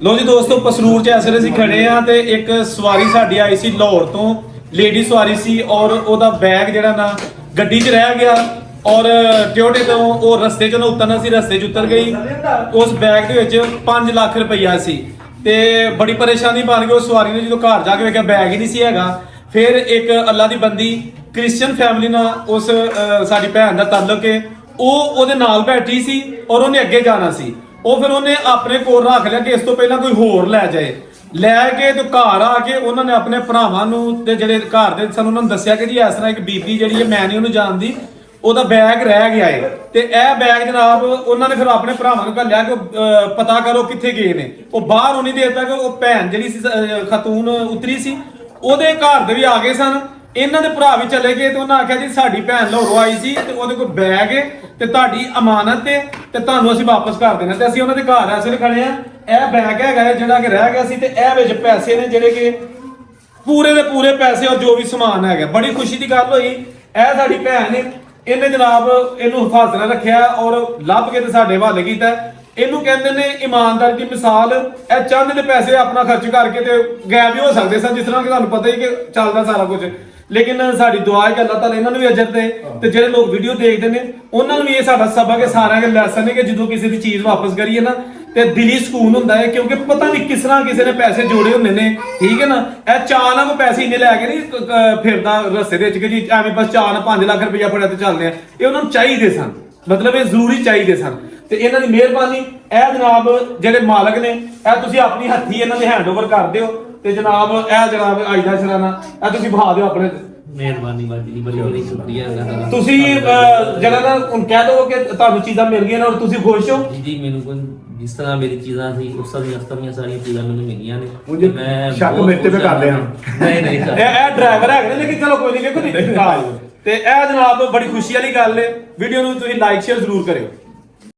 ਲੋ ਜੀ ਦੋਸਤੋ, ਪਸਰੂਰ ਚ ਇਸ ਵੇਲੇ ਅਸੀਂ ਖੜੇ ਆ ਤੇ ਇੱਕ ਸਵਾਰੀ ਸਾਡੀ ਆਈ ਸੀ ਲਾਹੌਰ ਤੋਂ, ਲੇਡੀ ਸਵਾਰੀ ਸੀ ਔਰ ਉਹਦਾ ਬੈਗ ਜਿਹੜਾ ਨਾ ਗੱਡੀ 'ਚ ਰਹਿ ਗਿਆ ਔਰ ਟਿਓਟੇ ਤੋਂ ਉਹ ਰਸਤੇ 'ਚੋਂ ਉਤਰਨਾ ਸੀ, ਰਸਤੇ 'ਚ ਉਤਰ ਗਈ। ਉਸ ਬੈਗ ਦੇ ਵਿੱਚ 5 ਲੱਖ ਰੁਪਈਆ ਸੀ ਤੇ ਬੜੀ ਪਰੇਸ਼ਾਨੀ ਬਣ ਗਈ। ਉਸ ਸਵਾਰੀ ਨੇ ਜਦੋਂ ਘਰ ਜਾ ਕੇ ਵੇਖਿਆ ਬੈਗ ਹੀ ਨਹੀਂ ਸੀ ਹੈਗਾ। ਫਿਰ ਇੱਕ ਅੱਲਾ ਦੀ ਬੰਦੀ ਕ੍ਰਿਸਚੀਅਨ ਫੈਮਿਲੀ ਨਾਲ ਉਸ ਸਾਡੀ ਭੈਣ ਦਾ ਤਾਲੁਕ ਹੈ, ਉਹ ਉਹਦੇ ਨਾਲ ਬੈਠੀ ਸੀ ਔਰ ਉਹਨੇ ਅੱਗੇ ਜਾਣਾ ਸੀ। ਉਹ ਫਿਰ ਉਹਨੇ ਆਪਣੇ ਕੋਲ ਰੱਖ ਲਿਆ ਕਿ ਇਸ ਤੋਂ ਪਹਿਲਾਂ ਕੋਈ ਹੋਰ ਲੈ ਜਾਏ। ਲੈ ਕੇ ਤੇ ਘਰ ਆ ਕੇ ਉਹਨਾਂ ਨੇ ਆਪਣੇ ਭਰਾਵਾਂ ਨੂੰ ਤੇ ਜਿਹੜੇ ਘਰ ਦੇ ਸਾਨੂੰ ਉਹਨਾਂ ਨੂੰ ਦੱਸਿਆ ਕਿ ਜੀ ਇਸ ਤਰ੍ਹਾਂ ਇੱਕ ਬੀਬੀ ਜਿਹੜੀ ਹੈ, ਮੈਂ ਨਹੀਂ ਉਹਨੂੰ ਜਾਣਦੀ, ਉਹਦਾ ਬੈਗ ਰਹਿ ਗਿਆ ਏ। ਤੇ ਇਹ ਬੈਗ ਜਨਾਬ ਉਹਨਾਂ ਨੇ ਫਿਰ ਆਪਣੇ ਭਰਾਵਾਂ ਨੂੰ ਘੱਲਿਆ ਕਿ ਪਤਾ ਕਰੋ ਕਿੱਥੇ ਗਏ ਨੇ। ਉਹ ਬਾਹਰ ਹੋਣੀ ਦੇਰ ਤੱਕ ਉਹ ਭੈਣ ਜਿਹੜੀ ਸੀ ਖਤੂਨ ਉਤਰੀ ਸੀ, ਉਹਦੇ ਘਰ ਦੇ ਵੀ ਆ ਗਏ ਸਨ। ਇਹਨਾਂ ਦੇ ਭਰਾ ਵੀ ਚਲੇ ਗਏ ਤੇ ਉਹਨਾਂ ਆਖਿਆ ਜੀ ਸਾਡੀ ਭੈਣ ਲਾਹੌਰੋਂ ਆਈ ਸੀ ਤੇ ਉਹਦੇ ਕੋਲ ਬੈਗ ਹੈ ਤੇ ਤੁਹਾਡੀ ਅਮਾਨਤ ਹੈ ਤੇ ਤੁਹਾਨੂੰ ਅਸੀਂ ਵਾਪਸ ਕਰ ਦੇਣਾ। ਤੇ ਅਸੀਂ ਉਹਨਾਂ ਦੇ ਘਰ ਐਸੇ ਖੜੇ ਆ। ਇਹ ਬੈਗ ਹੈਗਾ ਜਿਹੜਾ ਕਿ ਰਹਿ ਗਿਆ ਸੀ ਤੇ ਇਹ ਵਿੱਚ ਪੈਸੇ ਨੇ ਜਿਹੜੇ ਕਿ ਪੂਰੇ ਦੇ ਪੂਰੇ ਪੈਸੇ ਔਰ ਜੋ ਵੀ ਸਮਾਨ ਹੈਗਾ। ਬੜੀ ਖੁਸ਼ੀ ਦੀ ਗੱਲ ਹੋਈ। ਇਹ ਸਾਡੀ ਭੈਣ ਨੇ, ਇਹਨੇ ਜਨਾਬ ਇਹਨੂੰ ਹਿਫਾਜ਼ਤ ਨਾਲ ਰੱਖਿਆ ਔਰ ਲੱਭ ਕੇ ਤੇ ਸਾਡੇ ਹਵਾਲੇ ਕੀਤਾ। ਇਹਨੂੰ ਕਹਿੰਦੇ ਨੇ ਇਮਾਨਦਾਰ ਦੀ ਮਿਸਾਲ। ਇਹ ਚਾਹੁੰਦੇ ਨੇ ਪੈਸੇ ਆਪਣਾ ਖਰਚ ਕਰਕੇ ਤੇ ਗਾਇਬ ਵੀ ਹੋ ਸਕਦੇ ਸਨ, ਜਿਸ ਤਰ੍ਹਾਂ ਕਿ ਤੁਹਾਨੂੰ ਪਤਾ ਹੀ ਕਿ ਚੱਲਦਾ ਸਾਰਾ ਕੁਝ। ਲੇਕਿਨ ਸਾਡੀ ਦੁਆ ਹੈ ਕਿ ਅੱਲਾਹ ਤਾਲਾ ਇਹਨਾਂ ਨੂੰ ਵੀ ਅਜਰ ਦੇ ਤੇ ਜਿਹੜੇ ਲੋਕ ਵੀਡੀਓ ਦੇਖਦੇ ਨੇ ਉਹਨਾਂ ਨੂੰ ਵੀ ਇਹ ਸਾਡਾ ਸਬਕ ਹੈ, ਸਾਰਿਆਂ ਦੇ ਲੈਸਨ ਹੈ ਕਿ ਜਦੋਂ ਕਿਸੇ ਦੀ ਚੀਜ਼ ਵਾਪਸ ਕਰੀਏ ਨਾ ਤੇ ਦਿਲੀ ਸਕੂਨ ਹੁੰਦਾ ਹੈ, ਕਿਉਂਕਿ ਪਤਾ ਨਹੀਂ ਕਿਸ ਤਰ੍ਹਾਂ ਕਿਸੇ ਨੇ ਪੈਸੇ ਜੋੜੇ ਹੁੰਦੇ ਨੇ। ਠੀਕ ਹੈ ਨਾ, ਇਹ ਚਾਹ ਨਾਲ ਪੈਸੇ ਇੰਨੇ ਲੈ ਕੇ ਨਹੀਂ ਫਿਰਦਾ ਰਸਤੇ ਦੇ ਵਿੱਚ ਕਿ ਜੀ ਐਵੇਂ ਬਸ ਚਾਹ ਨਾਲ 5 ਲੱਖ ਰੁਪਇਆ ਫੜਿਆ ਤੇ ਚੱਲਦੇ ਆ। ਇਹ ਉਹਨਾਂ ਨੂੰ ਚਾਹੀਦੇ ਸਨ, ਮਤਲਬ ਇਹ ਜ਼ਰੂਰੀ ਚਾਹੀਦੇ ਸਨ। ਤੇ ਇਹਨਾਂ ਦੀ ਮਿਹਰਬਾਨੀ। ਇਹ ਜਨਾਬ ਜਿਹੜੇ ਮਾਲਕ ਨੇ, ਇਹ ਤੁਸੀਂ ਆਪਣੀ ਹੱਥੀ ਇਹਨਾਂ ਦੇ ਹੈਂਡਓਵਰ ਕਰ ਦਿਓ ਤੇ ਜਨਾਬ ਇਹ ਜਨਾਬ ਅੱਜ ਦਾ ਸ਼ਰਾਨਾ ਇਹ ਤੁਸੀਂ ਬਹਾ ਦਿਓ ਆਪਣੇ। ਮਿਹਰਬਾਨੀ ਬਾਜੀ ਦੀ ਬੜੀ ਸ਼ੁਕਰੀਆ ਤੁਹਾਡਾ। ਤੁਸੀਂ ਜਿਹੜਾ ਨਾ ਹੁਣ ਕਹਿ ਦੋ ਕਿ ਤੁਹਾਨੂੰ ਚੀਜ਼ਾਂ ਮਿਲ ਗਈਆਂ ਨੇ ਔਰ ਤੁਸੀਂ ਖੁਸ਼ ਹੋ ਜੀ। ਮੈਨੂੰ ਕੋਈ ਜਿਸ ਤਰ੍ਹਾਂ ਮੇਰੀ ਚੀਜ਼ਾਂ ਸੀ ਉਸ ਤਰ੍ਹਾਂ ਦੀਆਂ ਸਾਰੀਆਂ ਚੀਜ਼ਾਂ ਮੈਨੂੰ ਮਿਲੀਆਂ ਨੇ। ਮੁਝੇ ਮੈਂ ਸ਼ੱਕ ਮੇਰੇ ਤੇ ਕਰਦੇ ਹਾਂ। ਨਹੀਂ ਇਹ ਡਰਾਈਵਰ ਹੈਗੇ ਨੇ, ਲੇਕਿਨ ਚਲੋ ਕੋਈ ਨਹੀਂ, ਵੇਖੋ ਨਹੀਂ ਤੇ ਇਹ ਜਨਾਬ ਬੜੀ ਖੁਸ਼ੀ ਵਾਲੀ ਗੱਲ ਹੈ। ਵੀਡੀਓ ਨੂੰ ਤੁਸੀਂ ਲਾਈਕ ਸ਼ੇਅਰ ਜ਼ਰੂਰ ਕਰਿਓ।